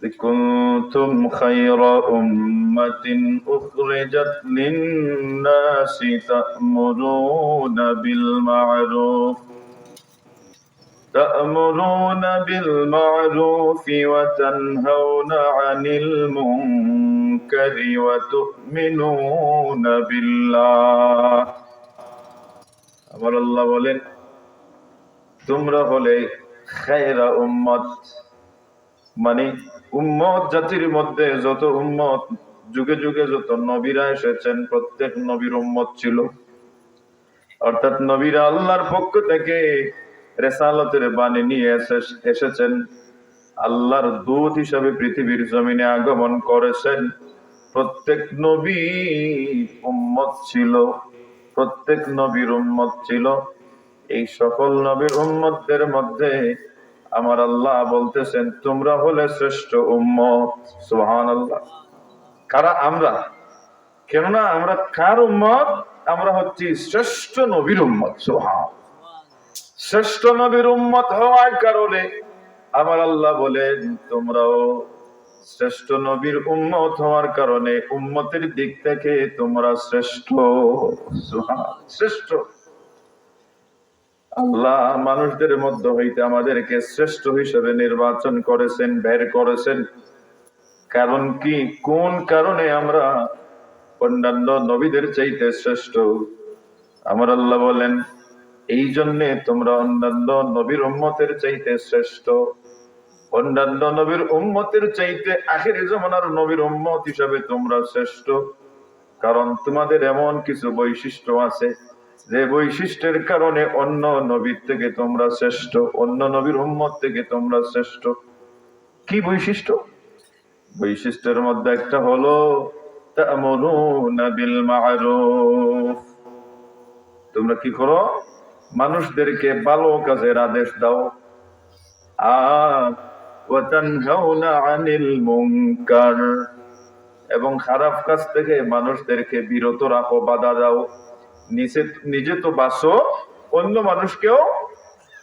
كنتم خير أمة أخرجت للناس تأمرون بالمعروف وتنهون عن المنكر وتؤمنون بالله আমার আল্লাহ বলেন তোমরা হলে খায়রা উম্মত, মানে উম্মত জাতির মধ্যে যত উম্মত যুগে যুগে যত নবীরা এসেছেন প্রত্যেক নবীর উম্মত ছিল, অর্থাৎ নবীরা আল্লাহর পক্ষ থেকে রিসালাতের বাণী নিয়ে এসেছেন, আল্লাহর দূত হিসাবে পৃথিবীর জমিনে আগমন করেছেন। প্রত্যেক নবী উম্মত ছিল, প্রত্যেক নবীর উম্মত ছিল। এই সকল নবীর উম্মতদের মধ্যে আমার আল্লাহ বলতেছেন তোমরা হলে শ্রেষ্ঠ উম্মত। সুবহানাল্লাহ। কারা? আমরা। কেননা আমরা কার উম্মত? আমরা হচ্ছি শ্রেষ্ঠ নবীর উম্মত। সুবহানাল্লাহ। শ্রেষ্ঠ নবীর উম্মত হওয়ার কারণে আমার আল্লাহ বলেন তোমরাও শ্রেষ্ঠ নবীর উম্মত হওয়ার কারণে উম্মতের দিক থেকে তোমরা শ্রেষ্ঠ। সুবহানাল্লাহ। শ্রেষ্ঠ। আল্লাহ মানুষদের মধ্য হইতে আমাদেরকে শ্রেষ্ঠ হিসেবে নির্বাচন করেছেন, বের করেছেন। কারণ কি? কোন কারণে আমরা অন্যান্য নবীদের চাইতে শ্রেষ্ঠ? আমার আল্লাহ বলেন এই জন্যে তোমরা অন্যান্য নবীর উম্মতের চাইতে শ্রেষ্ঠ। অন্যান্য নবীর উম্মতের চাইতে আখিরি জামানার নবীর উম্মত হিসাবে তোমরা শ্রেষ্ঠ। কারণ তোমাদের এমন কিছু বৈশিষ্ট্য আছে যে বৈশিষ্ট্যের কারণে অন্য নবীর থেকে তোমরা শ্রেষ্ঠ, অন্য নবীর উম্মত থেকে তোমরা শ্রেষ্ঠ। কি বৈশিষ্ট্য? বৈশিষ্ট্যের মধ্যে একটা হলো তা'মুরুনা বিল মা'রুফ। তোমরা কি করো? মানুষদেরকে ভালো কাজের আদেশ দাও। আর ওয়া তানহাউনা আনিল মুনকার, এবং খারাপ কাজ থেকে মানুষদেরকে বিরত রাখো, বাধা দাও। নিজে তো বাঁচো, অন্য মানুষকেও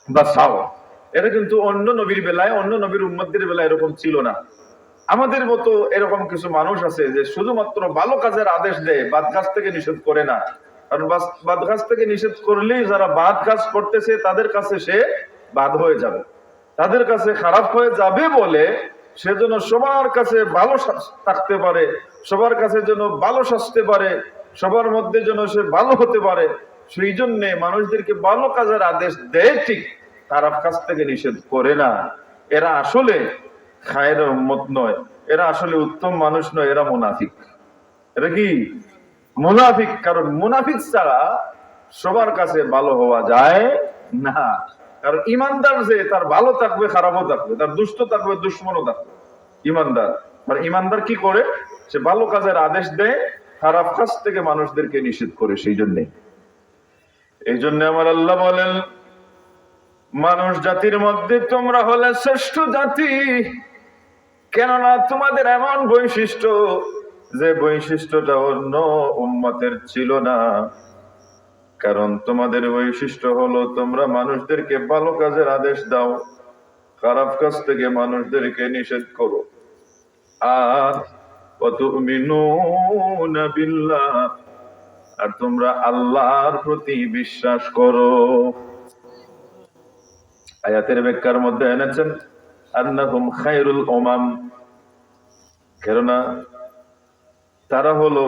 বাঁচাও। এটা কিন্তু অন্য নবীর বেলায়, অন্য নবীর উম্মতদের বেলায় এরকম ছিল না। আমাদের মতো এরকম কিছু মানুষ আছে যে শুধুমাত্র ভালো কাজের আদেশ দেয়, বাদ কাজ থেকে নিষেধ করে না। কারণ বাদ কাজ থেকে নিষেধ করলেই যারা বাদ কাজ করতেছে তাদের কাছে সে বাদ হয়ে যাবে, তাদের কাছে খারাপ হয়ে যাবে বলে সে যেন সবার কাছে ভালো থাকতে পারে, সবার কাছে যেন ভালো সাজতে পারে, সবার মধ্যে যেন সে ভালো হতে পারে, সেই জন্য মানুষদেরকে ভালো কাজের আদেশ দেয়, ঠিক খারাপ কাজ থেকে নিষেধ করে না। এরা আসলে খায়ের উম্মত নয়, এরা আসলে উত্তম মানুষ নয়, এরা মুনাফিক। এরা কি? মুনাফিক। কারণ মুনাফিক ছাড়া সবার কাছে ভালো হওয়া যায় না। কারণ ইমানদার যে তার ভালো থাকবে, খারাপও থাকবে, তার দুষ্ট থাকবে, দুশ্মনও থাকবে। ইমানদার আর ইমানদার কি করে? সে ভালো কাজের আদেশ দেয়, খারাপ কাজ থেকে মানুষদেরকে নিষেধ করে। এই জন্য আমার আল্লাহ বলেন মানুষ জাতির মধ্যে তোমরা হলে শ্রেষ্ঠ জাতি। কেননা তোমাদের এমন বৈশিষ্ট্য যে বৈশিষ্ট্যটা অন্য উম্মতের ছিল না। কারণ তোমাদের বৈশিষ্ট্য হলো তোমরা মানুষদেরকে ভালো কাজের আদেশ দাও, খারাপ কাজ থেকে মানুষদেরকে নিষেধ করো। আর ওয়াতুমিনুনা বিল্লাহ, আর তোমরা আল্লাহর প্রতি বিশ্বাস করো। আয়াতের ব্যাখ্যার মধ্যে এনেছেন আন্নাহুম খায়রুল উমাম, কেননা তারা হলো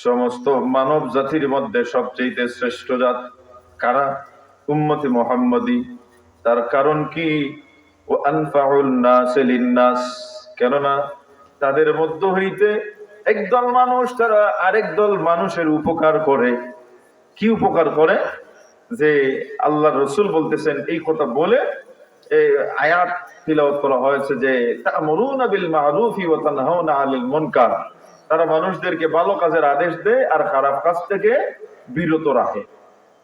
সমস্ত মানব জাতির মধ্যে সবচেয়ে শ্রেষ্ঠ জাত। কারা? উম্মতে মুহাম্মাদি। তার কারণ কি? ও আনফাউন নাস লিন্নাস, কেননা তাদের মধ্য হইতে একদল মানুষ তারা আরেক দল মানুষের উপকার করে। কি উপকার করে? যে আল্লাহ রসুল বলতেছেন এই কথা বলে এই আয়াত তিলাওয়াত করা হয়েছে যে তা'মুরুনা বিল মা'রুফি ওয়া তানহাউনা আনিল মুনকার। তারা মানুষদেরকে ভালো কাজের আদেশ দেয় আর খারাপ কাজ থেকে বিরত রাখে।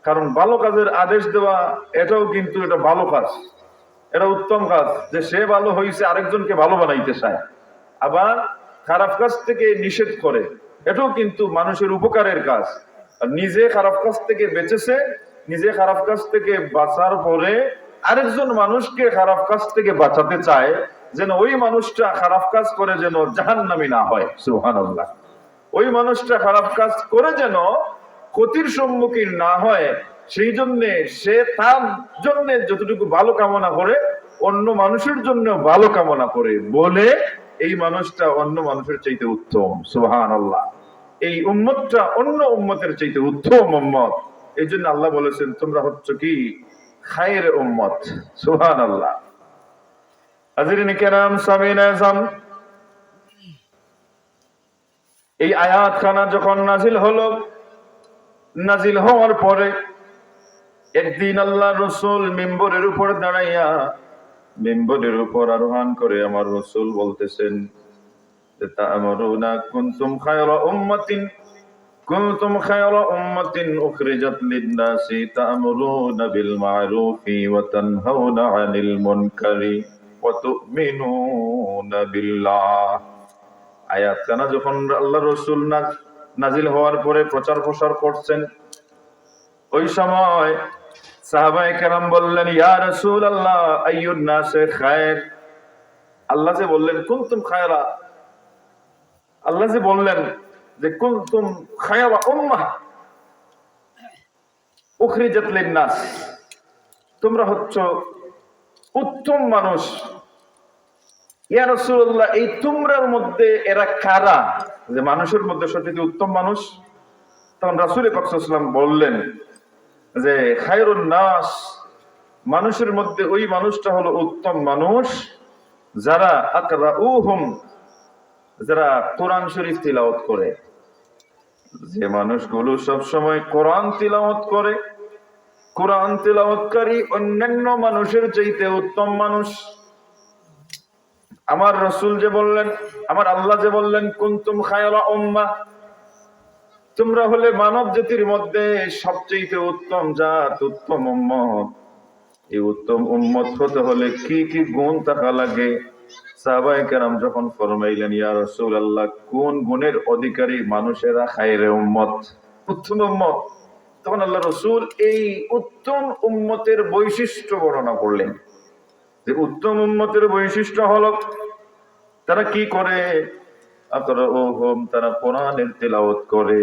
কারণ ভালো কাজের আদেশ দেওয়া এটাও কিন্তু এটা ভালো কাজ, এটা উত্তম কাজ, যে সে ভালো হয়েছে আরেকজনকে ভালো বানাইতে চায়। আবার খারাপ কাজ থেকে নিষেধ করে, এটাও কিন্তু মানুষের উপকারের কাজ। আর নিজে খারাপ কাজ থেকে বেঁচেছে, নিজে খারাপ কাজ থেকে বাঁচার পরে আরেকজন মানুষকে খারাপ কাজ থেকে বাঁচাতে চায়, যেন ওই মানুষটা খারাপ কাজ করে যেন জাহান্নামী না হয়। সুবহানাল্লাহ। ওই মানুষটা খারাপ কাজ করে যেন ক্ষতির সম্মুখীন না হয়, সেই জন্য সে তার জন্য যতটুকু ভালো কামনা করে অন্য মানুষের জন্য ভালো কামনা করে বলে এই মানুষটা অন্য মানুষের চাইতে উত্তম। সুবহানাল্লাহ। এই উম্মতটা অন্য উম্মতের চাইতে উত্তম উম্মত। এই জন্য আল্লাহ বলেছেন তোমরা হচ্ছ কি খায়ের উম্মত। সুবহানাল্লাহ। হাজিরিন কেরাম, সামিন আযম, এই আয়াত খানা যখন নাজিল হলো, নাজিল হওয়ার পরে একদিন আল্লাহ রসুল মিম্বরের উপর দাঁড়াইয়া মিম্বরের উপর আরোহণ করে আমার রসুল বলতেছেন, তা'মুরুনা কুনতুম খায়রা উম্মাতিন কুনতুম খায়রা উম্মাতিন উখরিজাত লিন-নাসি তা'মুরুনা বিল মা'রুফি ওয়া তানহাউনা 'আনিল মুনকারি ওয়া তু'মিনুনা বিল্লাহ। আয়াত কানা যখন আল্লাহ রসুল নাজিল হওয়ার পরে প্রচার প্রসার করছেন, ওই সময় সাহাবায়ে কেরাম বললেন, ইয়া রাসূলুল্লাহ আইয়ুন নাসে খায়র। আল্লাহ যে বললেন কুনতুম খায়রা, আল্লাহ যে বললেন যে কুনতুম খায়রা উম্মাহ উখরিজাত লিন-নাস, তোমরা হচ্ছ উত্তম মানুষ। ইয়া রাসূলুল্লাহ, এই তোমরার মধ্যে এরা কারা যে মানুষের মধ্যে সবচেয়ে উত্তম মানুষ? তখন রাসূল পাক সাল্লাল্লাহু আলাইহি ওয়াসাল্লাম বললেন যে খায়রুন নাস, মানুষের মধ্যে ওই মানুষটা হলো উত্তম মানুষ যারা আকরাউহুম, যারা কোরআন শরীফ তিলাওয়াত করে। যে মানুষগুলো সব সময় কোরআন তিলাওয়াত করে, কোরআন তিলাওয়াতকারী অন্যান্য মানুষের চাইতে উত্তম মানুষ। আমার রাসূল যে বললেন, আমার আল্লাহ যে বললেন কুনতুম খায়রা উম্মাহ, তোমরা হলে মানব জাতির মধ্যে সবচেয়ে উত্তম জাত, উত্তম উম্মত। এই উত্তম উম্মত হতে হলে কি কি গুণ থাকা লাগে? সাহাবায়ে কেরাম যখন ফরমাইলেন, ইয়া রাসূলুল্লাহ, কোন গুণের অধিকারী মানুষেরা খায়রে উম্মত, উত্তম উম্মত, তখন আল্লাহ রাসূল এই উত্তম উম্মতের বৈশিষ্ট্য বর্ণনা করলেন। যে উত্তম উম্মতের বৈশিষ্ট্য হলো তারা কি করে? তারা কোরআনের তিলাওয়াত করে।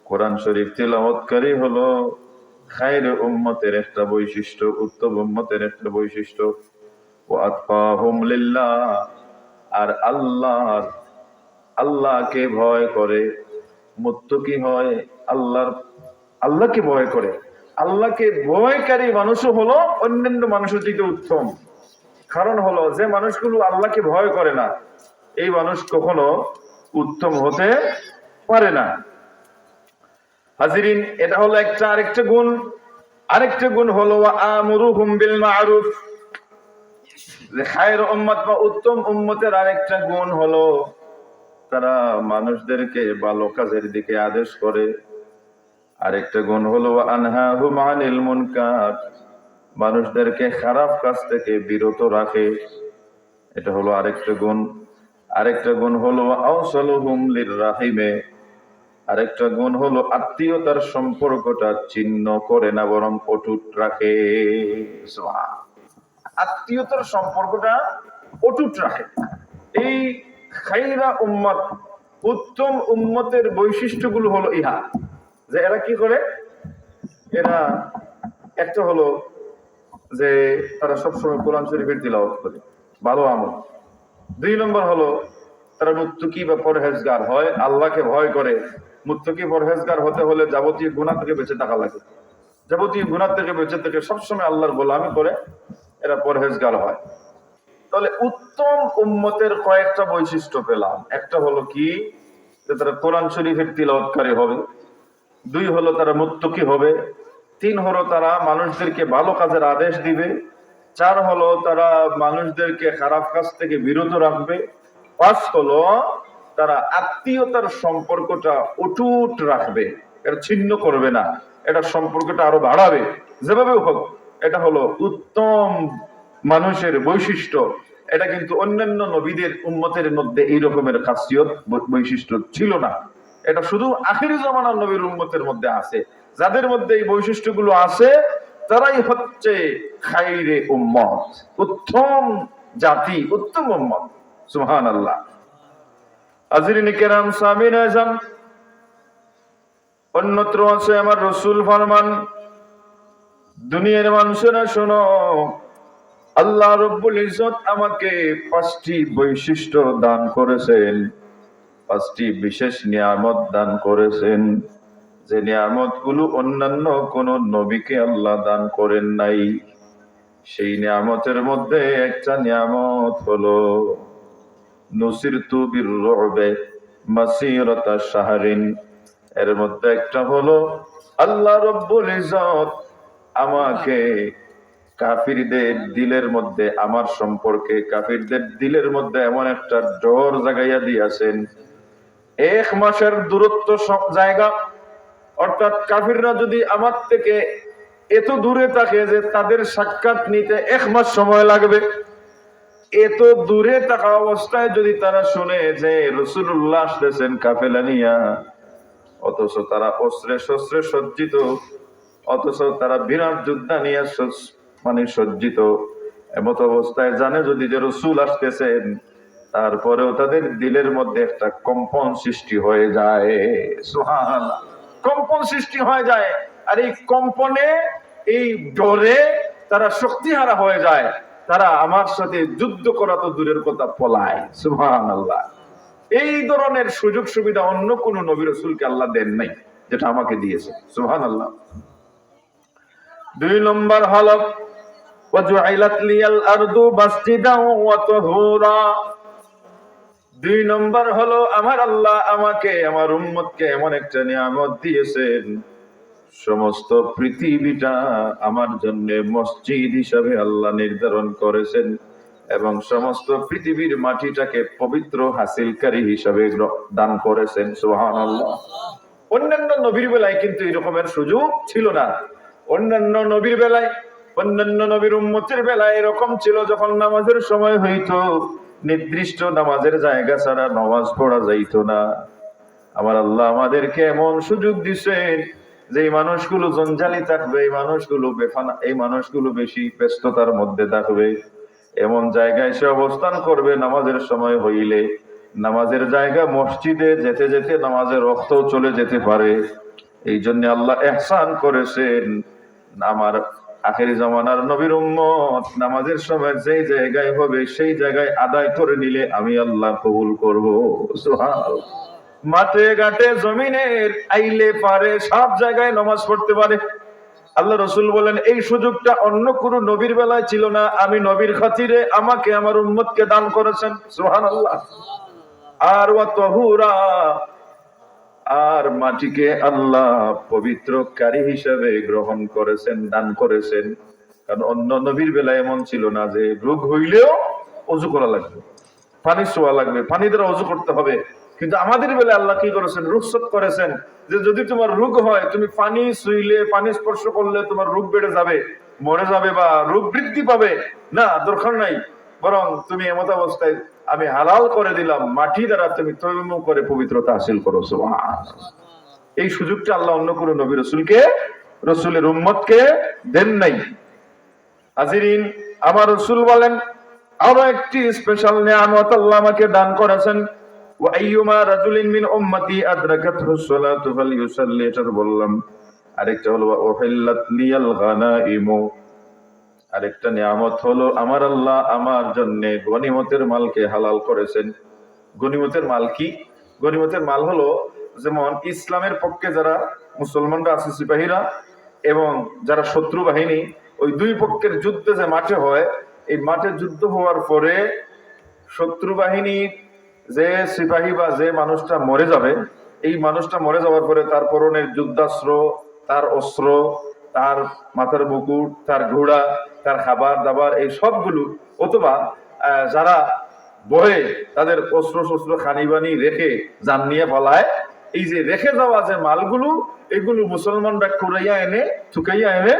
কোরআন শরীফ তিলাওয়াতকারী হলো খায়রে উম্মতের একটা বৈশিষ্ট্য, উত্তম উম্মতের একটা বৈশিষ্ট্য। ওয়া আতকাহুম লিল্লাহ, আর আল্লাহকে ভয় করে, মুত্তাকি হয়, আল্লাহকে ভয় করে। আল্লাহকে ভয়কারী মানুষও হলো অন্যান্য মানুষের থেকে উত্তম। কারণ হলো যে মানুষগুলো আল্লাহকে ভয় করে না, এই মানুষ কখনো উত্তম হতে পারে না। হাজিরিন, এটা হলো একটা। আরেকটা গুণ হলো আমুরুহুম বিল মা'রুফ। যে খায়র উম্মত বা উত্তম উম্মতের আরেকটা গুণ হলো তারা মানুষদেরকে ভালো কাজের দিকে আদেশ করে। আরেকটা গুণ হলো আনহাহুম আনিল মুনকার, মানুষদেরকে খারাপ কাজ থেকে বিরত রাখে। এটা হলো আরেকটা গুণ। আরেকটা গুণ হলো আওসালুহুম লিররাহিমে, আরেকটা গুণ হলো আত্মীয়তার সম্পর্কটা ছিন্ন করে না, বরং অটুট রাখে। আত্মীয়তার সম্পর্কটা অটুট রাখে। এই খায়রা উম্মত, উত্তম উম্মতের বৈশিষ্ট্যগুলো হলো ইহা, যে এরা কি করে? এরা একটা হলো যে তারা সবসময় কোরআন শরীফের তিলাওয়াত করে, ভালো আমল। 2 নম্বর হলো তারা মুত্তাকি বা পরহেজগার হয়, আল্লাহকে ভয় করে। মুত্তাকি পরহেজগার হতে হলে যাবতীয় গুনাহ থেকে বেঁচে থাকা লাগে। যাবতীয় গুনাহ থেকে বেঁচে থেকে সবসময় আল্লাহর গোলামি করে এরা পরহেজগার হয়। তাহলে উত্তম উম্মতের কয়েকটা বৈশিষ্ট্য পেলাম। একটা হলো কি, যে তারা কোরআন শরীফের তিলাওয়াতকারী হবে। 2 হলো তারা মুত্তাকি হবে। 3 হলো তারা মানুষদেরকে ভালো কাজের আদেশ দিবে। 4 হলো তারা মানুষদেরকে খারাপ কাজ থেকে বিরত রাখবে। 5 হলো তারা আত্মীয়তার সম্পর্কটা অটুট রাখবে, এটা ছিন্ন করবে না, এটা সম্পর্কটা আরো বাড়াবে যেভাবে হোক। এটা হলো উত্তম মানুষের বৈশিষ্ট্য। এটা কিন্তু অন্যান্য নবীদের উম্মতের মধ্যে এই রকমের খাসিয়ত বৈশিষ্ট্য ছিল না। এটা শুধু আখিরি জামানার নবীর উম্মতের মধ্যে আছে। যাদের মধ্যে এই বৈশিষ্ট্যগুলো আছে তারাই হচ্ছে খায়রে উম্মত, উত্তম জাতি, উত্তম উম্মত। সুবহানাল্লাহ। হাজিরিন কেরাম, সামিন আযম, অন্যত্র আছে আমার রাসূল ফরমান, দুনিয়ার মানুষেরা শোনো, আল্লাহ রাব্বুল ইজ্জত আমাকে 5টি বৈশিষ্ট্য দান করেছেন, 5টি বিশেষ নিয়ামত দান করেছেন, যে নিয়ামত গুলো অন্যান্য কোন নবীকে আল্লাহ দান করেন নাই। সেই নিয়ামতের মধ্যে একটা নিয়ামত হলো নুসিরতু বির-রু'বে মাসিরাতা শাহরিন। এর মধ্যে একটা হলো আল্লাহ রাব্বুল ইজ্জত আমাকে কাফিরদের দিলের মধ্যে, আমার সম্পর্কে কাফিরদের দিলের মধ্যে এমন একটা ডর জাগাইয়া দিয়েছেন। 1 মাসের দূরত্ব সব জায়গা, অর্থাৎ কাফিররা যদি আমার থেকে এত দূরে থাকে যে তাদের সাক্ষাৎ নিতে 1 মাস সময় লাগবে, এত দূরে থাকা অবস্থায় যদি তারা শুনে যে রাসূলুল্লাহ আসতেছেন কাফেলা নিয়া, অথচ তারা অস্ত্রে শস্ত্রে সজ্জিত, অথচ তারা বিরাট যোদ্ধা নিয়ে সজ্জিত, এমত অবস্থায় জানে যদি যে রাসূল আসতেছেন, তারপরেও তাদের দিলের মধ্যে একটা কম্পন সৃষ্টি হয়ে যায়। সুবহানাল্লাহ, কম্পন সৃষ্টি হয়ে যায়। আর এই কম্পনে, এই ডরে তারা শক্তিহারা হয়ে যায়, তারা আমার সাথে যুদ্ধ করা তো দূরের কথা, পলায়। সুবহানাল্লাহ। এই ধরনের সুযোগ সুবিধা অন্য কোন নবী রাসূলকে আল্লাহ দেন নাই, যেটা আমাকে দিয়েছে। সুবহানাল্লাহ। 2 নম্বর হলো ওয়াজুইলাত লিয়াল আরদু মাসজিদাও ওয়া তাহুরা। 2 নম্বর হলো আমার আল্লাহ আমাকে, আমার উম্মতকে এমন একটা নিয়ামত দিয়েছেন, সমস্ত পৃথিবীটা আমার জন্য মসজিদ হিসাবে আল্লাহ নির্ধারণ করেছেন, এবং সমস্ত পৃথিবীর মাটিটাকে পবিত্র হাসিলকারী হিসাবে দান করেছেন। সুবহানাল্লাহ। অন্যান্য নবীর বেলায় কিন্তু এরকমের সুযোগ ছিল না। অন্যান্য নবীর বেলায়, অন্যান্য নবীর উম্মতের বেলায় এরকম ছিল, যখন নামাজের সময় হইতো, নির্দিষ্ট নামাজের জায়গা ছাড়া নামাজ পড়া যাইত না। আমার আল্লাহ আমাদেরকে এমন সুযোগ দিচ্ছেন যে এই মানুষগুলো জঞ্জালি থাকবে, এই মানুষগুলো বেফানা, এই মানুষগুলো বেশি ব্যস্ততার মধ্যে থাকবে, এমন জায়গায় সে অবস্থান করবে নামাজের সময় হইলে, নামাজের জায়গা মসজিদে যেতে যেতে নামাজের রক্ত চলে যেতে পারে। এই জন্য আল্লাহ ইহসান করেছেন, আমার আখেরি জামানার নবীর উম্মত নামাজের সময় যেই জায়গায় হবে সেই জায়গায় আদায় করে নিলে আমি আল্লাহ কবুল করব। সুবহানাল্লাহ। মাঠে ঘাটে জমিনের আইলে পারে সব জায়গায় নামাজ পড়তে পারে। আল্লাহ রাসূল বলেন এই সুযোগটা অন্য কোন নবীর বেলায় ছিল না, আমি নবীর খাতিরে আমাকে আমার উম্মতকে দান করেছেন। সুবহানাল্লাহ। আর ওয়া তাহুরা, আর মাটিকে আল্লাহ পবিত্রকারী হিসেবে গ্রহণ করেছেন, দান করেছেন। কারণ অন্য নবীর বেলায় এমন ছিল না যে রোগ হইলেও ওযু করা লাগবে, পানি ছোঁয়া লাগবে, পানি দ্বারা ওযু করতে হবে। কিন্তু আমাদের বেলায় আল্লাহ কি করেছেন, রুখসত করেছেন যে যদি তোমার রোগ হয়, তুমি পানি ছুঁইলে, পানি স্পর্শ করলে তোমার রোগ বেড়ে যাবে, মরে যাবে, বা রোগ বৃদ্ধি পাবে না, দরকার নাই। বরং তুমি এমত অবস্থায় আমি হালাল করে দিলাম, মাটি দ্বারা তুমি তৈমুম করে পবিত্রতা হাসিল করো। সুবহানাল্লাহ। এই সুযোগটা আল্লাহ অন্য কোন নবী রাসূলকে, রাসূলের উম্মতকে দেন নাই। হাজিরিন, আমার রাসূল বলেন আরো একটি স্পেশাল নিয়ামত আল্লাহ আমাকে দান করেছেন, ওয়া আইয়ুমা রাজুলিন মিন উম্মতি আদরাকাতহুস সালাতু ফালইউসাল্লি। এটা বললাম। আরেকটা হলো উহিল্লাত লিয়াল গানাইমু। আরেকটা নিয়ামত হলো আমার আল্লাহ আমার জন্য গনিমতের মালকে হালাল করেছেন। গনিমতের মাল কি? গনিমতের মাল হলো যেমন ইসলামের পক্ষে যারা মুসলমানরা আছে, সিপাহীরা, এবং যারা শত্রু বাহিনী, ওই 2 পক্ষের যুদ্ধে যে মাঠে হয়, এই মাঠে যুদ্ধ হওয়ার পরে শত্রু বাহিনীর যে সিপাহী বা যে মানুষটা মরে যাবে, এই মানুষটা মরে যাওয়ার পরে তার পরনের যুদ্ধাস্ত্র, তার অস্ত্র, তার মাথার মুকুট, তার ঘোড়া, তার খাবার দাবার, এই সবগুলো, অথবা যারা বয়ে তাদের অস্ত্র শস্ত্র খানিবানি রেখে যান নিয়ে পালায়, এই যে রেখে যাওয়া যে মালগুলো, এগুলো মুসলমানরা কুড়াইয়া এনে, থুকাইয়া এনে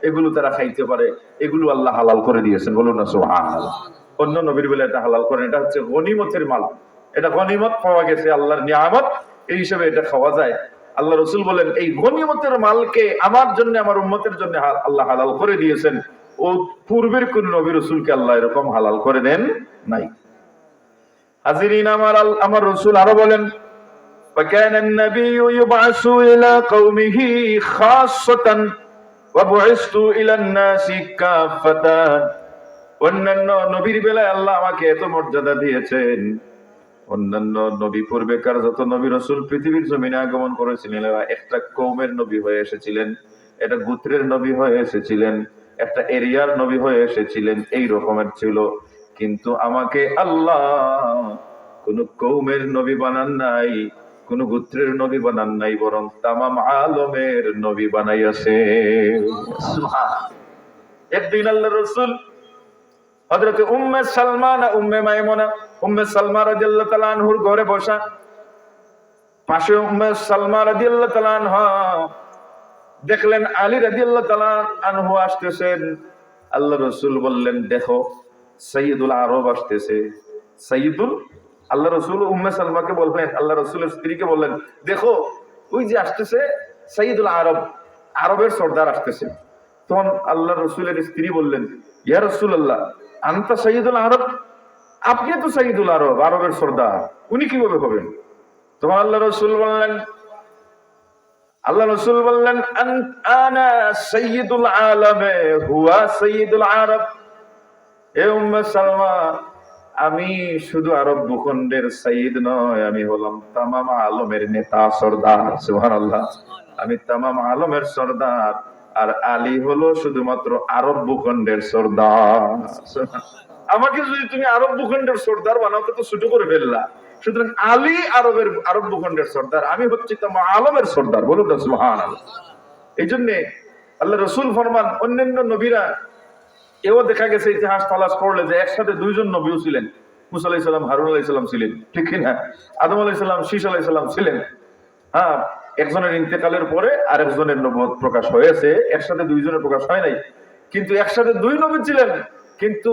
এগুলো তারা খাইতে পারে। এগুলো আল্লাহ হালাল করে দিয়েছেন, বলুন না সুবহানাল্লাহ। অন্য নবীর বেলা এটা হালাল করেন। এটা হচ্ছে গনিমতের মাল, এটা গনিমত পাওয়া গেছে, আল্লাহর নিয়ামত, এই হিসেবে এটা খাওয়া যায়। আল্লাহ রাসূল বলেন এই গনিমতের মালকে আমার জন্য, আমার উম্মতের জন্য আল্লাহ হালাল করে দিয়েছেন। ও পূর্বের কোন নবী রাসূলকে আল্লাহ এরকম হালাল করে দেন নাই। হাজিরিন আমার রাসূল আরো বলেন, وكان النبي يبعث إلى قومه خاصة وبعثت إلى الناس كافة। অন্যান্য নবীর বেলায় আল্লাহ আমাকে এত মর্যাদা দিয়েছেন, অন্যান্য নবী পূর্বেকার যত নবী রাসূল পৃথিবীর জমিনে আগমন করেছিলেন একটা কওমের নবী হয়ে এসেছিলেন, একটা গোত্রের নবী হয়ে এসেছিলেন, একটা এরিয়ার নবী হয়ে এসেছিলেন, এই রকমের ছিল। কিন্তু আমাকে আল্লাহ কোন কওমের নবী বানান নাই, কোন গোত্রের নবী বানান নাই, বরং তামাম আলমের নবী বানাইয়াছে। সুবহানাল্লাহ। একদিন আল্লাহর রাসূল হযরত উম্মে সালমা না উম্মে মাইমুনা, উম্মে সালমা রাদিয়াল্লাহু তাআলা আনহুর ঘরে বসা, পাশে উম্মে সালমা রাদিয়াল্লাহু তাআলা আনহা দেখলেন আলী রাদিয়াল্লাহু তাআলা আনহু আসতেছেন। আল্লাহর রাসূল বললেন, দেখো সাইয়্যিদুল আরব আসতেছে। সাইয়্যিদুল, আল্লাহ রাসূল উম্মে সালমাকে বললেন, আল্লাহ রাসূলের স্ত্রীকে বললেন, দেখো ওই যে আসতেছে সাইয়্যিদুল আরব, আরবের সর্দার আসতেছে। তখন আল্লাহ রাসূলের স্ত্রী বললেন, ইয়া রাসূলুল্লাহ আনতা সাইয়্যিদুল আরব, আপনি তো সাইয়্যিদুল আরব, আরবের সর্দার, উনি কিভাবে হবেন? তখন আল্লাহ রাসূল বললেন আনা সাইয়্যিদুল আলামে হুয়া সাইয়্যিদুল আরব। এ উম্মে সালমা, আমি শুধু আরব ভূখণ্ডের সাইয়্যিদ নয়, আমি হলাম তামাম আলমের নেতা, সর্দার। সুবহানাল্লাহ। আমি তামাম আলমের সর্দার, আর আলী হলো শুধুমাত্র আরব ভূখণ্ডের সর্দার। আমাকে যদি তুমি আরব ভূখণ্ডের সর্দার বানাও তো ছোট করে ফেললা, সুতরাং আলী আরব ভূখণ্ডের সর্দার, আমি হচ্ছি তামাম আলমের সর্দার। বলুন না সুবহানাল্লাহ। এই জন্য আল্লাহ রাসূল ফরমান, অন্যান্য নবীরা এও দেখা গেছে ইতিহাস তালাশ করলে যে একসাথে দুইজন নবীও ছিলেন। মুসা আলাইহিস সালাম, হারুন আলাইহিস সালাম ছিলেন, ঠিক কিনা? আদম আলাইহিস সালাম, শীশ আলাইহিস সালাম ছিলেন। হ্যাঁ, একজনের ইন্তেকালের পরে আরেকজনের নবুয়ত প্রকাশ হয়েছে, একসাথে দুইজনের প্রকাশ হয় নাই। কিন্তু একসাথে দুই নবী ছিলেন, কিন্তু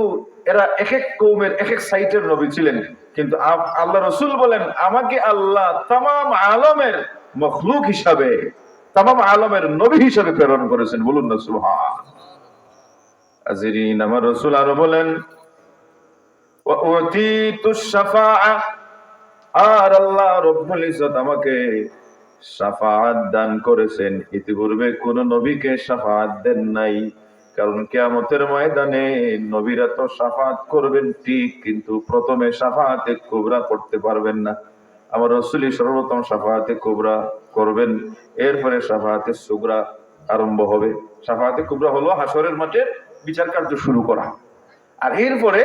এরা এক এক কওমের এক এক সাইটের নবী ছিলেন। কিন্তু আল্লাহ রাসূল বলেন, আমাকে আল্লাহ তামাম আলমের মখলুক হিসাবে, তামাম আলমের নবী হিসাবে প্রেরণ করেছেন। বলুন না সুবহানাল্লাহ। হাজিরিন, আমার রাসূল আরো বলেন, ওয়া উতিতুশ শাফাআ, আর আল্লাহ রব্বুল ইজ্জত আমাকে শাফাআত দান করেছেন। ইতিপূর্বে কোন নবীকে শাফাআত দেন নাই, কারণ কিয়ামতের ময়দানে নবীরা তো শাফাআত করবেন ঠিক, কিন্তু প্রথমে শাফাআতে কুবরা করতে পারবেন না। আমার রাসূলই সর্বপ্রথম শাফাআতে কুবরা করবেন, এরপরে শাফাআতে সুগরা আরম্ভ হবে। শাফাআতে কুবরা হলো হাসরের মাঠে বিচার কার্য শুরু করা, আর এরপরে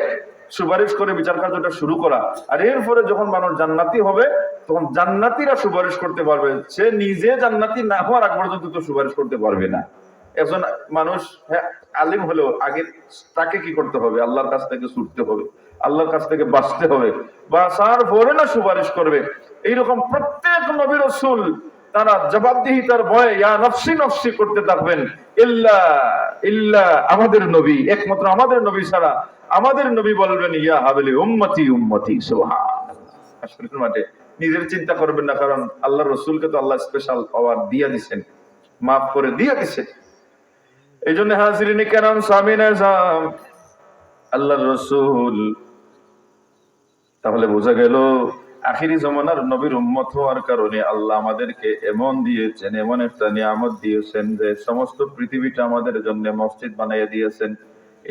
সুপারিশ করে বিচার কার্যটা শুরু করা। আর এরপরে যখন মানুষ জান্নাতি হবে, তখন জান্নাতিরা সুপারিশ করতে পারবে। সে নিজে জান্নাতি না হওয়ার আগ পর্যন্ত তো সুপারিশ করতে পারবে না। একজন মানুষ আলিম হলেও আগে তাকে কি করতে হবে? আল্লাহর কাছ থেকে ছুটতে হবে, আল্লাহর কাছ থেকে বাঁচতে হবে, বাঁচার পরে না সুপারিশ করবে। এইরকম প্রত্যেক নবী রাসূল তারা জবাবদিহিতার ভয়ে ইয়া নফসি নফসি করতে থাকবেন। ইল্লা আমাদের নবী, একমাত্র আমাদের নবী ছাড়া আমাদের নবী বলবেন, ইয়া হাবিলি উম্মতি উম্মতি। সুবহানাল্লাহ। মাঠে নিজের চিন্তা করবেন না, কারণ আল্লাহর রাসূলকে তো আল্লাহ স্পেশাল পাওয়ার দিয়ে দিয়েছেন, মাফ করে দিয়ে দিয়েছেন। এই জন্য হাজিরিনে কেরাম, সামিনে আযম, আল্লাহর রাসূল, তাহলে বোঝা গেল আখিরি জামানার নবীর উম্মত হওয়ার কারণে আল্লাহ আমাদেরকে এমন দিয়েছেন, এমন একটা নিয়ামত দিয়েছেন যে সমস্ত পৃথিবীটা আমাদের জন্য মসজিদ বানাইয়া দিয়েছেন।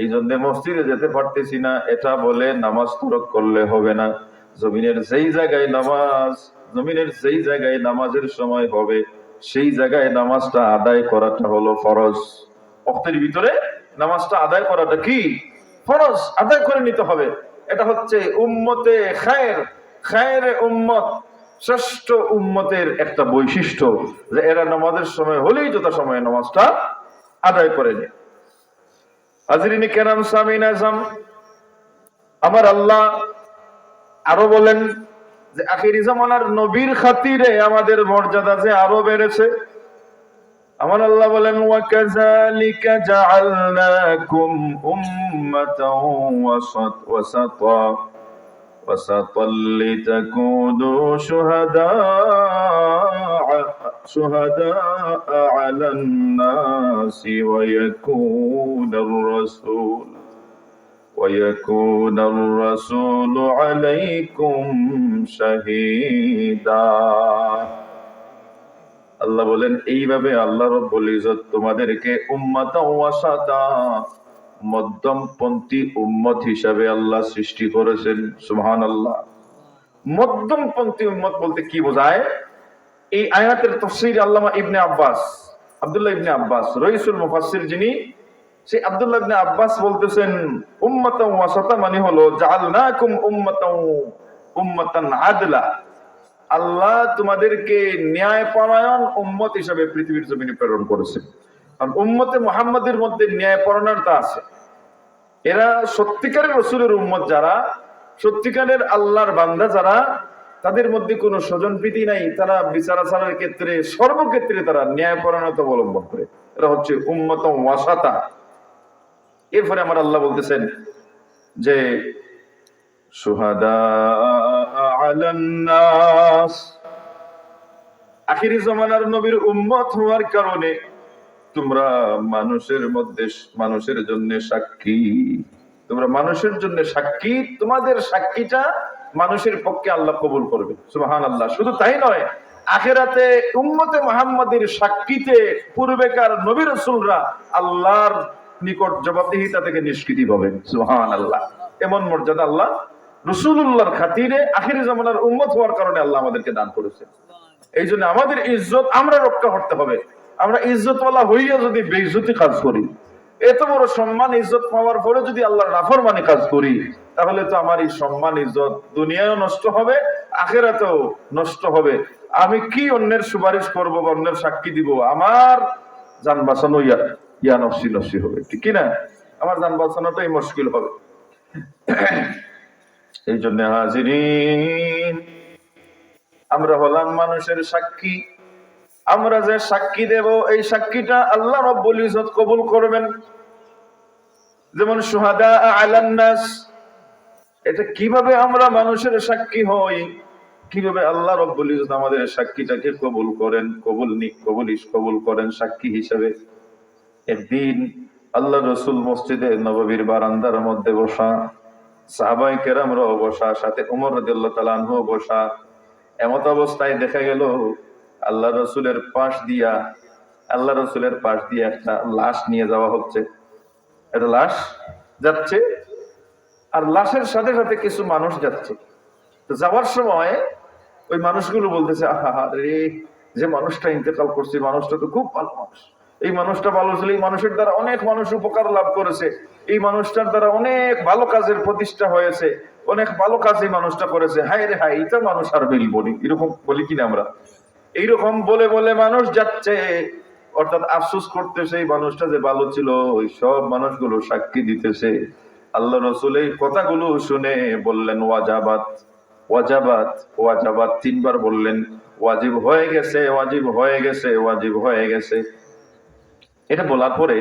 এই জন্য মসজিদে যেতে পারতেছি না এটা বলে নামাজ তরক করলে হবে না। জমিনের যেই জায়গায় নামাজের সময় হবে সেই জায়গায় নামাজটা আদায় করাটা হলো ফরজ। ওয়াক্তের ভিতরে নামাজটা আদায় করাটা কি ফরজ, আদায় করে নিতে হবে। এটা হচ্ছে উম্মতে খায়রে উম্মত, শ্রেষ্ঠ উম্মতের একটা বৈশিষ্ট্য, যে এরা নামাজের সময় হলেই যথাসময়ে নামাজটা আদায় করে নেয়। হাজিরিনে কেরাম, সামিন আযম, আমার আল্লাহ আরো বলেন যে আখিরি জামানার নবীর খাতিরে আমাদের মর্যাদা যে আরো বেড়েছে। আমার আল্লাহ বলেন, ওয়াকাযালিকা জাআলনাকুম উম্মাতাও ওয়াসাতা, وسطا لتكونوا شهداء على الناس ويكون الرسول عليكم شهيدا। আল্লাহ বলেন এইভাবে আল্লাহ রাব্বুল ইজ্জত তোমাদেরকে উম্মাতাও ওয়াসাতা মধ্যমপন্থী উম্মত হিসাবে আল্লাহ সৃষ্টি করেছেন। সুবহানাল্লাহ। মধ্যমপন্থী উম্মত বলতে কি বোঝায়? এই আয়াতের তাফসীর আল্লামা ইবনে আব্বাস, আব্দুল্লাহ ইবনে আব্বাস রাইসুল মুফাসসির, যিনি সেই আব্দুল্লাহ ইবনে আব্বাস বলতেছেন উম্মাতাও ওয়াসাতা মানে হলো জাআলনাকুম উম্মাতান আদলা, আল্লাহ তোমাদেরকে ন্যায়পরায়ণ উম্মত হিসেবে পৃথিবীর জমিনে প্রেরণ করেছেন। আর উম্মতে মুহাম্মাদের মধ্যে ন্যায়পরায়ণতা আছে। এরা সত্যিকারের রাসূলের উম্মত, যারা সত্যিকারের আল্লাহর বান্দা, যারা তাদের মধ্যে কোনো স্বজনপ্রীতি নাই, তারা বিচার আচারের ক্ষেত্রে সর্বক্ষেত্রে তারা ন্যায়পরায়ণতা অবলম্বন করে, এরা হচ্ছে উম্মত ওয়াসাতা। এরপরে আমার আল্লাহ বলতেছেন যে শুহাদা আলান নাস, আখিরি জামানার নবীর উম্মত হওয়ার কারণে তোমরা মানুষের মধ্যে মানুষের জন্য সাক্ষী, তোমরা মানুষের জন্য সাক্ষী, তোমাদের সাক্ষীটা মানুষের পক্ষে আল্লাহ কবুল করবে। সুবহানাল্লাহ। শুধু তাই নয়, আখিরাতে উম্মতে মুহাম্মাদের সাক্ষীতে পূর্বেকার নবী রাসূলরা আল্লাহর নিকট জবাবদিহিতা থেকে নিষ্কৃতি পাবেন। সুবহানাল্লাহ। এমন মর্যাদা আল্লাহ রাসূলুল্লাহর খাতিরে আখিরি জামানার উম্মত হওয়ার কারণে আল্লাহ আমাদেরকে দান করেছেন। এই জন্য আমাদের ইজ্জত আমরা রক্ষা করতে হবে। আমরা ইজ্জতওয়ালা হইয়া যদি বেইজ্জতি কাজ করি, এত বড় সম্মান ইজ্জত পাওয়ার পরে যদি আল্লাহর নাফরমানি কাজ করি, তাহলে তো আমার এই সম্মান ইজ্জত দুনিয়ায়ও নষ্ট হবে, আখিরাতেও নষ্ট হবে। আমি কি অন্যের সুপারিশ করব বা অন্যের সাক্ষী দিব? আমার জান বাঁচানো ইয়া নফসি নফসি হবে, ঠিক কিনা? আমার জান বাঁচানোটাই মুশকিল হবে। এই জন্য হাজিরিন, আমরা হলাম মানুষের সাক্ষী। আমরা যে সাক্ষী দেব, এই সাক্ষীটা আল্লাহ রাব্বুল ইজ্জত কবুল করবেন। যেমন শুহাদা আলান নাস, এটা কিভাবে আমরা মানুষের সাক্ষী হই, কিভাবে আল্লাহ রাব্বুল ইজ্জত আমাদের সাক্ষীটাকে কবুল করেন, কবুল করেন সাক্ষী হিসেবে। একদিন আল্লাহ রাসূল মসজিদে নববীর বারান্দার মধ্যে বসা, সাহাবায়ে কেরামরাও বসা, সাথে ওমর রাদিয়াল্লাহু তাআলা আনহু বসা। এমত অবস্থায় দেখা গেল আল্লাহ রসুলের পাশ দিয়া একটা লাশ নিয়ে যাওয়া হচ্ছে। একটা লাশ যাচ্ছে, আর লাশের সাথে সাথে কিছু মানুষ যাচ্ছে। তো যাওয়ার সময় ওই মানুষগুলো বলতেছে, আহা রে, যে মানুষটা ইন্তেকাল করছে মানুষটা তো খুব ভালো মানুষ, এই মানুষটা ভালো ছিল, এই মানুষের দ্বারা অনেক মানুষ উপকার লাভ করেছে, এই মানুষটার দ্বারা অনেক ভালো কাজের প্রতিষ্ঠা হয়েছে, অনেক ভালো কাজ এই মানুষটা করেছে, হায় রে হায়, এটা মানুষ আর বলি, এরকম বলি কিনা আমরা? এইরকম বলে বলে মানুষ যাচ্ছে, অর্থাৎ আফসোস করতেছে এই মানুষটা যে ভালো ছিল। ওই সব মানুষগুলো সাক্ষী দিতেছে। আল্লাহ রাসূল এই কথাগুলো শুনে বললেন ওয়াজাবাত ওয়াজাবাত ওয়াজাবাত, তিনবার বললেন ওয়াজিব হয়ে গেছে, ওয়াজিব হয়ে গেছে, ওয়াজিব হয়ে গেছে। এটা বলার পরে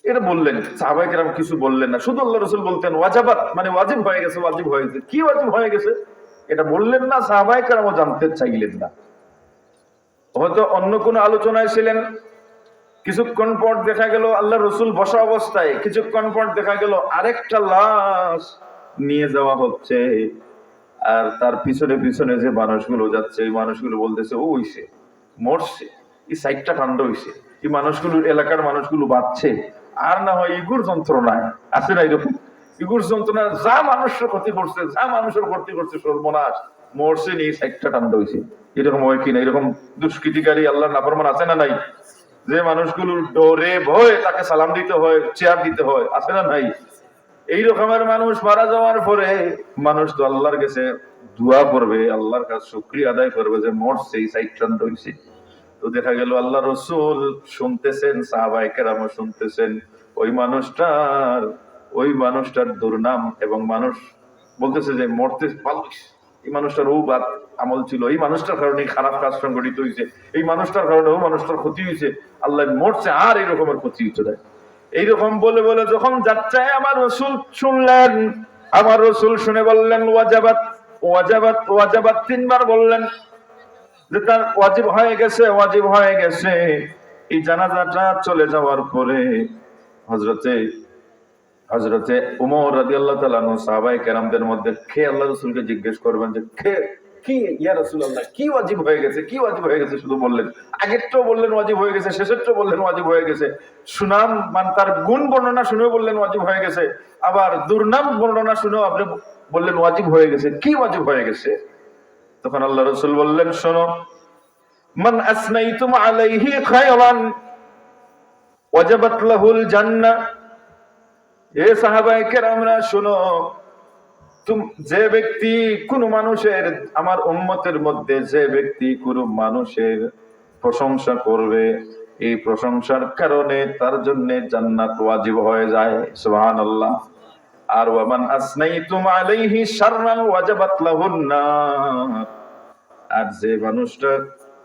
এটা বললেন, সাহাবায়ে কেরাম কিছু বললেন না, শুধু আল্লাহ রাসূল বলতেন ওয়াজাবাত মানে ওয়াজিব হয়ে গেছে, ওয়াজিব হয়ে গেছে। কি ওয়াজিব হয়ে গেছে এটা বললেন না, সাহাবায়ে কেরামও জানতে চাইলেন না। হয়তো অন্য কোনো আলোচনায় ছিলেন। কিছুক্ষণ পর দেখা গেল আল্লাহ রাসূল বসা অবস্থায়, কিছুক্ষণ পর দেখা গেল আরেকটা লাশ নিয়ে যাওয়া হচ্ছে। আর তার পিছনে পিছনে যে মানুষগুলো যাচ্ছে, এই মানুষগুলো বলতেছে ও হইছে, মরছে, এই সাইডটা কাণ্ড হইছে, এই মানুষগুলোর এলাকার মানুষগুলো বাঁচছে, আর না হয় ইগুর যন্ত্রণায় আছে না, এরকম ইগুর যন্ত্রণায় যা মানুষের ক্ষতি করছে, সর্বনাশ, মরছে নি, সাইডটা কাণ্ড হইছে। এরকম হয় কিনা? এরকম দুষ্কৃতিকারী আল্লাহর নাফরমান আছে না নাই? যে মানুষগুলোর ডরে ভয়ে তাকে সালাম দিতে হয়, চেয়ার দিতে হয়, আছে না নাই? এই রকমের মানুষ মারা যাওয়ার পরে মানুষ তো আল্লাহর কাছে দোয়া করবে, আল্লাহর কাছে শুকরিয়া আদায় করবে যে মরছে, এই সাইডটান হইছে। তো দেখা গেল আল্লাহ রাসূল শুনতেছেন, সাহাবায়ে কেরামও শুনতেছেন, ওই মানুষটার দুর্নাম, এবং মানুষ বলতেছে যে মরতে ভালো, এই মানুষটার ও বাদ আমল ছিল, এই মানুষটার কারণে খারাপ কাজ সংঘটিত হয়েছে, এই মানুষটার কারণে ও মানুষটার ক্ষতি হয়েছে, আল্লাহ মরছে আর এরকমের ক্ষতি হচ্ছে। এইরকম বলে বলে যখন যাচ্ছে, আমার রাসূল শুনলেন আমার রাসূল শুনে বললেন ওয়াজাবাত ওয়াজাবাত ওয়াজাবাত, তিনবার বললেন যে তার ওয়াজিব হয়ে গেছে, ওয়াজিব হয়ে গেছে। এই জানাজাটা চলে যাওয়ার পরে হযরতে ওমর রাদিয়াল্লাহু তাআলা আনহু সাহাবায়ে কেরামদের মধ্যে কে আল্লাহর রাসূলকে জিজ্ঞেস করবেন যে কে কি ইয়া রাসূলুল্লাহ কি ওয়াজিব হয়ে গেছে, কি ওয়াজিব হয়ে গেছে, শুধু বললেন। আগেরটাও বললেন ওয়াজিব হয়ে গেছে, শেষেরটাও বললেন ওয়াজিব হয়ে গেছে। সুনাম তার গুণ বর্ণনা শুনেও বললেন ওয়াজিব হয়ে গেছে, আবার দুর্নাম বর্ণনা শুনেও আপনি বললেন ওয়াজিব হয়ে গেছে। কি ওয়াজিব হয়ে গেছে? তখন আল্লাহ রাসূল বললেন, শোনো, মান আসনাইতুম আলাইহি খায়রান ওয়াজাবাত লাহুল জান্নাহ। এ সাহাবায়ে কেরামরা শোনো, যে ব্যক্তি কোন মানুষের, আমার উম্মতের মধ্যে যে ব্যক্তি কোন মানুষের প্রশংসা করবে, এই প্রশংসার কারণে তার জন্য জান্নাত ওয়াজিব হয়ে যায়। সুবহানাল্লাহ। আর ওয়ামান আসনাইতুম আলাইহি শাররান ওয়াজাবাত লাহুন নার। আর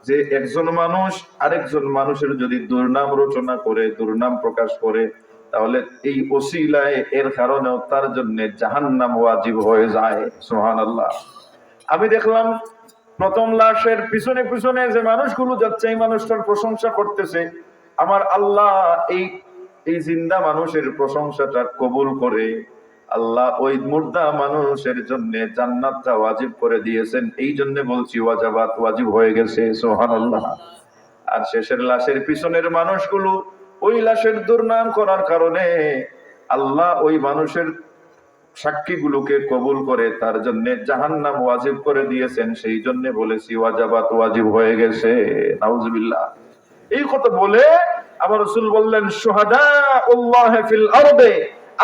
যে একজন মানুষ আরেকজন মানুষের যদি দুর্নাম রচনা করে, দুর্নাম প্রকাশ করে, তাহলে এই ওসিলায় এর কারণেও তার জন্য জাহান্নাম ওয়াজিব হয়ে যায়। সুবহানাল্লাহ। আমি দেখলাম প্রথম লাশের পিছনে পিছনে যে মানুষগুলো যাচ্ছে, এই মানুষটার প্রশংসা করতেছে। আমার আল্লাহ এই জিন্দা মানুষের প্রশংসাটা কবুল করে আল্লাহ ওই মুর্দা মানুষের জন্য জান্নাতটা ওয়াজিব করে দিয়েছেন। এই জন্য বলছি ওয়াজাবাত ওয়াজিব হয়ে গেছে। সুবহানাল্লাহ। আর শেষের লাশের পিছনের মানুষগুলো ওই লাশের দুর্নাম করার কারণে আল্লাহ ওই মানুষের সাক্ষীগুলোকে কবুল করে তার জন্য জাহান্নাম ওয়াজিব করে দিয়েছেন। সেই জন্য বলেছি ওয়াজাবাত ওয়াজিব হয়ে গেছে। নাউজুবিল্লাহ। এই কথা বলে আমার রাসূল বললেন, শুহাদাউল্লাহ ফিল আরদে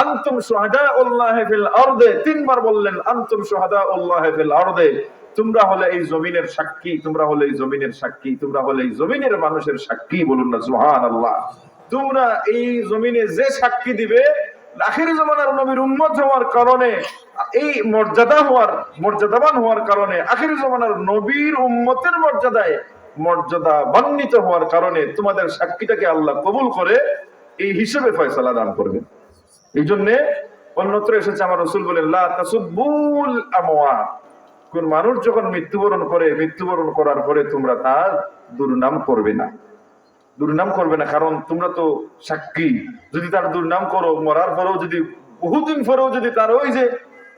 আনতুম শুহাদাউল্লাহ ফিল আরদে। তিনবার বললেন আনতুম শুহাদাউল্লাহ ফিল আরদে, তোমরা হলে এই জমিনের সাক্ষী, তোমরা হলে এই জমিনের সাক্ষী, তোমরা হলে এই জমিনের মানুষের সাক্ষী। বলুন না সুবহানাল্লাহ। তোমরা এই জমিনে যে সাক্ষী দিবে, আখিরি জামানার নবীর উম্মত হওয়ার কারণে, এই মর্যাদাবান হওয়ার কারণে, আখিরি জামানার নবীর উম্মতের মর্যাদাবান্বিত হওয়ার কারণে তোমাদের সাক্ষীটাকে আল্লাহ কবুল করে এই হিসেবে ফয়সালা দান করবেন। এই জন্য অন্যত্র এসেছে আমার রাসূল বলেন, লা তাসুব্বুল আমওয়াত। কোন মানুষ যখন মৃত্যুবরণ করে, মৃত্যুবরণ করার পরে তোমরা তার দুর্নাম করবে না, দুর্নাম করবে না। কারণ তোমরা তো সাক্ষী। যদি তার দুর্নাম করো, মরার পরেও যদি, বহুদিন পরেও যদি তার ওই যে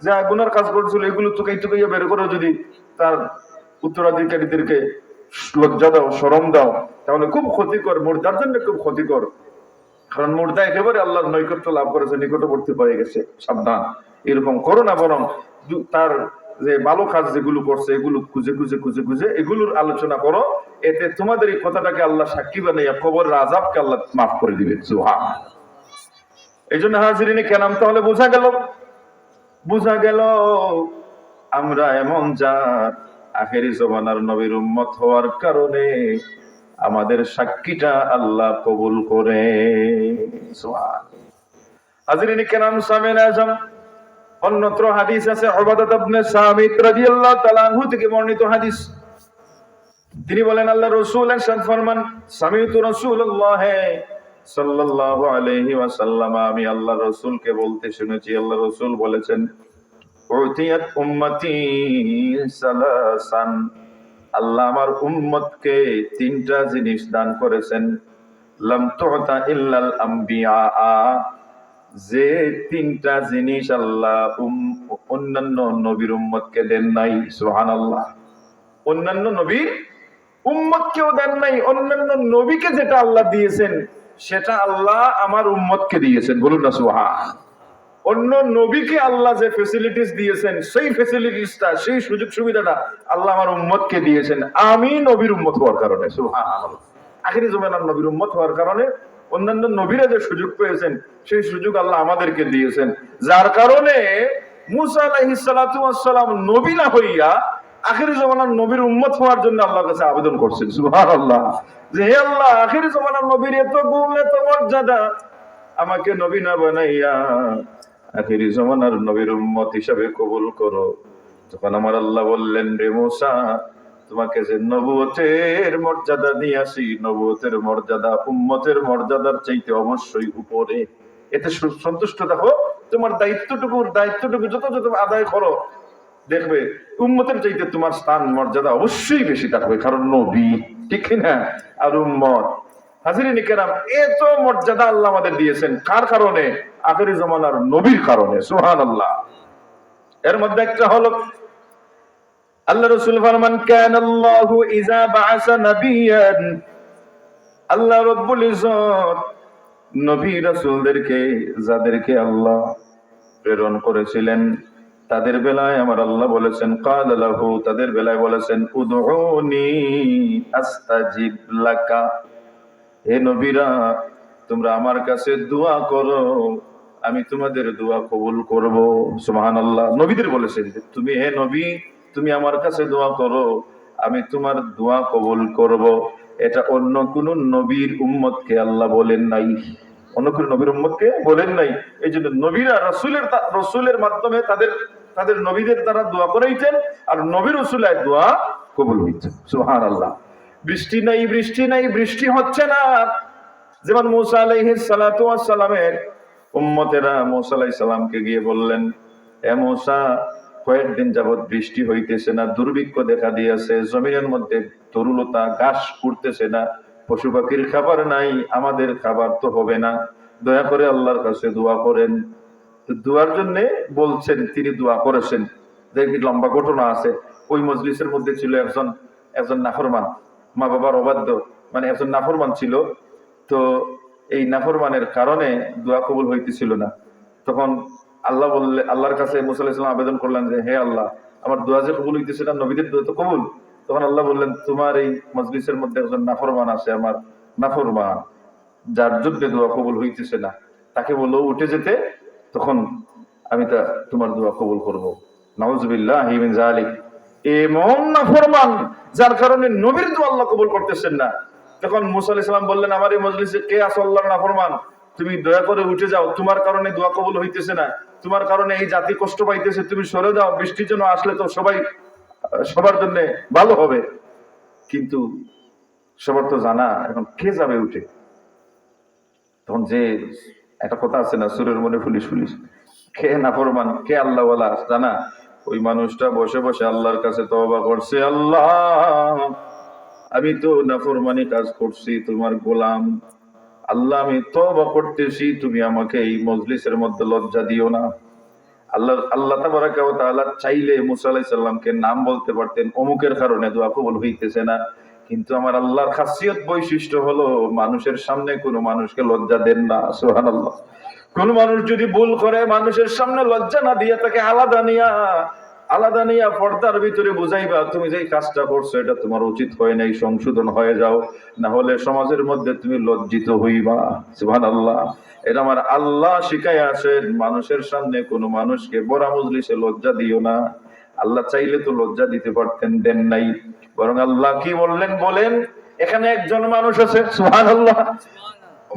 যা গুনার কাজ করছিল এগুলো টুকাইয়া বের করে যদি তার উত্তরাধিকারীদেরকে লজ্জা দাও, শরম দাও, তাহলে খুব ক্ষতিকর, মুর্দার জন্য খুব ক্ষতিকর। কারণ মুর্দা একেবারে আল্লাহর নৈকট্য লাভ করেছে, নিকটবর্তী হয়ে গেছে। সাবধান, এরকম করো না। বরং তার যে ভালো কাজ যেগুলো করছে এগুলো খুঁজে খুঁজে খুঁজে খুঁজে এগুলোর আলোচনা করো। এতে তোমাদের এই কথাটাকে আল্লাহ সাক্ষী বানাইয়া কবরের আযাবকে আল্লাহ মাফ করে দিবেন। সুবহানাল্লাহ। এই জন্য হাজিরিনে কেরাম, তাহলে বোঝা গেল আমরা এমন জাত, আখেরি জমানার নবীর উম্মত হওয়ার কারণে আমাদের সাক্ষীটা আল্লাহ কবুল করে। হাজিরিনে কেরাম, সামিন আযম, অন্যত্র হাদিস আছে উবাদাহ ইবনে সামিত রাদিয়াল্লাহু তাআলা আনহু থেকে বর্ণিত হাদিস। তিনি বলেন, আল্লাহ রাসূল ইরশাদ ফরমান, সামিতু রাসূলুল্লাহ সাল্লাল্লাহু আলাইহি ওয়াসাল্লাম, আমি আল্লাহর রাসূলকে বলতে শুনেছি, আল্লাহ রাসূল বলেছেন, উতিয়াত উম্মতি সালাসান, আল্লাহ আমার উম্মতকে তিনটা জিনিস দান করেছেন। লাম তুতা ইল্লাল আম্বিয়া, যে তিনটা জিনিস আল্লাহ অন্যান্য নবীর উম্মতকে দেন নাই। সুবহানাল্লাহ। অন্যান্য নবীর উম্মতকেও দেন নাই। অন্যান্য নবীকে যেটা আল্লাহ দিয়েছেন সেটা আল্লাহ আমার উম্মতকে দিয়েছেন। বলুন না সুবহান। অন্য নবীকে আল্লাহ যে ফ্যাসিলিটিস দিয়েছেন, সেই ফ্যাসিলিটিসটা, সেই সুযোগ সুবিধাটা আল্লাহ আমার উম্মতকে দিয়েছেন, আমি নবীর উম্মত হওয়ার কারণে। সুবহানাল্লাহ। আখিরি জামানার নবীর উম্মত হওয়ার কারণে অন্যান্য নবীরা যে সুযোগ পেয়েছেন সেই সুযোগ আল্লাহ আমাদেরকে দিয়েছেন। যার কারণে মুসা আলাইহিস সালাতু ওয়াস সালাম নবী না হইয়া আখিরি জামানার নবীর উম্মত হওয়ার জন্য আল্লাহর কাছে আবেদন করছেন। সুবহানাল্লাহ। যে হে আল্লাহ, আখিরি জামানার নবীর এত গুণ, এত মর্যাদা, আমাকে নবী না বানাইয়া আখিরি জামানার নবীর উম্মত হিসাবে কবুল করো। তখন আমার আল্লাহ বললেন, রে মুসা, তোমাকে যে নবুয়তের মর্যাদা দিয়েছি, নবুয়তের মর্যাদা উম্মতের মর্যাদার চাইতে অবশ্যই উপরে। এতে সন্তুষ্ট থাকো, তোমার দায়িত্বটুকু যত আদায় করো, দেখবে উম্মতের চাইতে তোমার স্থান মর্যাদা অবশ্যই বেশি থাকবে, কারণ নবী, ঠিক কিনা? আর উম্মত, হাজিরিন কেরাম, এত মর্যাদা আল্লাহ আমাদের দিয়েছেন কার কারণে? আখিরি জামানার নবীর কারণে। সুবহানাল্লাহ। এর মধ্যে একটা হলো আল্লাহ রাসূল ফরমান, কানাল্লাহু ইযা বাআসা নাবিয়ান, আল্লাহ রাব্বুল ইজ্জত নবী রাসূলদেরকে, যাদেরকে আল্লাহ প্রেরণ করেছিলেন, তাদের বেলায় আমার আল্লাহ বলেছেন, ক্বালা লাহু, তাদের বেলায় বলেছেন, উদউনি আস্তাজিব লাকা, হে নবীরা তোমরা আমার কাছে দোয়া করো, আমি তোমাদের দোয়া কবুল করব। সুবহানাল্লাহ। নবীদের বলেছেন যে তুমি, হে নবী, তুমি আমার কাছে দোয়া করো, আমি তোমার দোয়া কবুল করব। এটা অন্য কোন নবীর উম্মতকে আল্লাহ বলেন নাই, অন্য কোন নবীর উম্মতকে বলেন নাই। এই জন্য নবীরা রসুলের মাধ্যমে তাদের নবীদের দ্বারা দোয়া করাইতেন, আর নবী রসুলের দোয়া কবুল হইতেন। সুবহানাল্লাহ। বৃষ্টি নাই, বৃষ্টি হচ্ছে না। যেমন মূসা আলাইহিস সালাতু ওয়াস সালামের উম্মতেরা মূসা আলাইহিস সালামকে গিয়ে বললেন, হে মূসা, কয়েকদিন যাবত বৃষ্টি হইতেছে না, দুর্ভিক্ষ দেখা দিয়েছে, জমিনের মধ্যে তরুলতা, ঘাস উঠতেছে না, পশু পাখির খাবার নাই, আমাদের খাবার তো হবে না, দয়া করে আল্লাহর কাছে দোয়া করেন। তো দোয়ার জন্য বলছেন, তিনি দোয়া করেছেন। দেখি লম্বা ঘটনা আছে। ওই মজলিসের মধ্যে ছিল একজন নাফরমান, মা বাবার অবাধ্য, মানে একজন নাফরমান ছিল। তো এই নাফরমানের কারণে দোয়া কবুল হইতেছিল না। তখন আল্লাহর কাছে মূসা আলাইহিস সালাম আবেদন করলেন যে, হে আল্লাহ, আমার দোয়া যে কবুল হইতেছে না, নবীদের দোয়া তো কবুল। তখন আল্লাহ বললেন, তোমার এই মজলিসের মধ্যে একজন নাফরমান আছে, আমার নাফরমান, যার জন্য দোয়া কবুল হইতেছে না, তাকে বললো উঠে যেতে, তখন আমি তোমার দোয়া কবুল করবো। নাউযুবিল্লাহি মিন যালিক। এমন নাফরমান যার কারণে নবীর দোয়া আল্লাহ কবুল করতেছেন না। তখন মূসা আলাইহিস সালাম বললেন, আমার এই মজলিসে কে আছে আল্লাহর নাফরমান, তুমি দয়া করে উঠে যাও, তোমার কারণে দোয়া কবুল হইতেছে না, তোমার কারণে এই জাতি কষ্ট পাইতেছে, তুমি সরে যাও, বৃষ্টির জন্য আসলে তো সবার জন্য ভালো হবে। কিন্তু সবার তো জানা, এখন কে যাবে উঠে? তখন যে একটা কথা আছে না, সুরের মনে পুলিশ, কে নাফরমান কে আল্লাহওয়ালা জানা? ওই মানুষটা বসে বসে আল্লাহর কাছে তওবা করছে, আল্লাহ, আমি তো নাফরমানি কাজ করছি, তোমার গোলাম, আল্লাহ, আমি তওবা করতেছি, তুমি আমাকে এই মজলিসের মধ্যে লজ্জা দিও না। আল্লাহ তাবারাকা ওয়া তাআলা চাইলে মূসা আলাইহিস সালামকে নাম বলতে পারতেন, অমুকের কারণে দোয়া কবুল হইতেছে না। কিন্তু আমার আল্লাহর খাসিয়ত, বৈশিষ্ট্য হলো মানুষের সামনে কোনো মানুষকে লজ্জা দেন না। সুবহানাল্লাহ। কোন মানুষ যদি ভুল করে, মানুষের সামনে লজ্জা না দিয়ে তাকে আলাদা নিয়া পর্দার ভিতরে বুঝাইবা, তুমি যে কাজটা করছো এটা তোমার উচিত হয় নাই, সংশোধন হয়ে যাও, না হলে সমাজের মধ্যে তুমি লজ্জিত হইবা। সুবহানাল্লাহ। এটা আমার আল্লাহ শিখায় আসেন, মানুষের সামনে কোনো মানুষকে বড় মজলিসে লজ্জা দিও না। আল্লাহ চাইলে তো লজ্জা দিতে পারতেন, দেন নাই। বরং আল্লাহ কি বলেন, এখানে একজন মানুষ আছে। সুবহানাল্লাহ।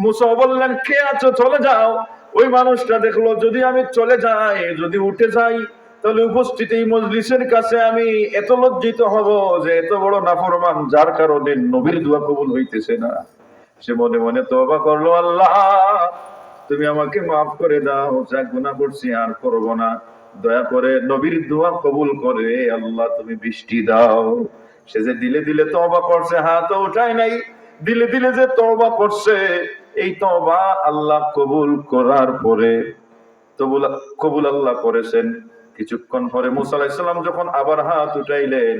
মূসা বললেন, কে আছো, চলে যাও। ওই মানুষটা দেখলো, যদি আমি চলে যাই, যদি উঠে যাই, তাহলে উপস্থিত এই মজলিসের কাছে আমি এত লজ্জিত হব যে এত বড় নাফরমান, যার কারণে নবীর দোয়া কবুল হইতেছে না। সে মনে মনে তওবা করলো, আল্লাহ, তুমি আমাকে মাফ করে দাও, যা গুনাহ করছি আর করব না, দয়া করে নবীর দোয়া কবুল করে আল্লাহ তুমি বৃষ্টি দাও। সে যে দিলে তওবা করছে, হাত উঠায় নাই, দিলে যে তওবা করছে, এই তওবা আল্লাহ কবুল করার পরে কবুল আল্লাহ করেছেন। কিছুক্ষণ পরে মূসা আলাইহিস সালাম যখন আবার হাত উঠাইলেন,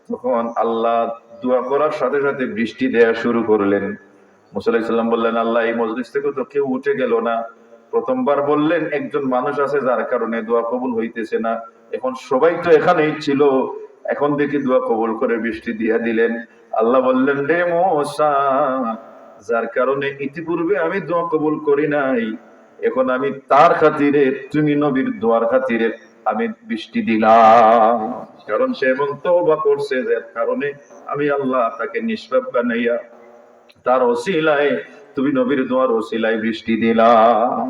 তখন আল্লাহ দোয়া করার সাথে সাথে বৃষ্টি দেয়া শুরু করলেন। মূসা আলাইহিস সালাম বললেন, আল্লাহ, এই মজলিস থেকে তো কেউ উঠে গেল না। প্রথমবার বললেন একজন মানুষ আছে যার কারণে দোয়া কবুল হইতেছে না, এখন সবাই তো এখানেই ছিল, এখন দেখি দোয়া কবুল করে বৃষ্টি দিয়া দিলেন। আল্লাহ বললেন, রে মূসা, যার কারণে ইতিপূর্বে আমি দোয়া কবুল করি নাই, এখন আমি তার খাতিরে, তুমি নবীর দোয়ার খাতিরে আমি বৃষ্টি দিলাম, কারণ সে এমন তওবা করছে, যার কারণে আমি আল্লাহ তাকে নিষ্পাপ বানাইয়া তার ওসিলায়, তুমি নবীর দোয়ার ওসিলায় বৃষ্টি দিলাম।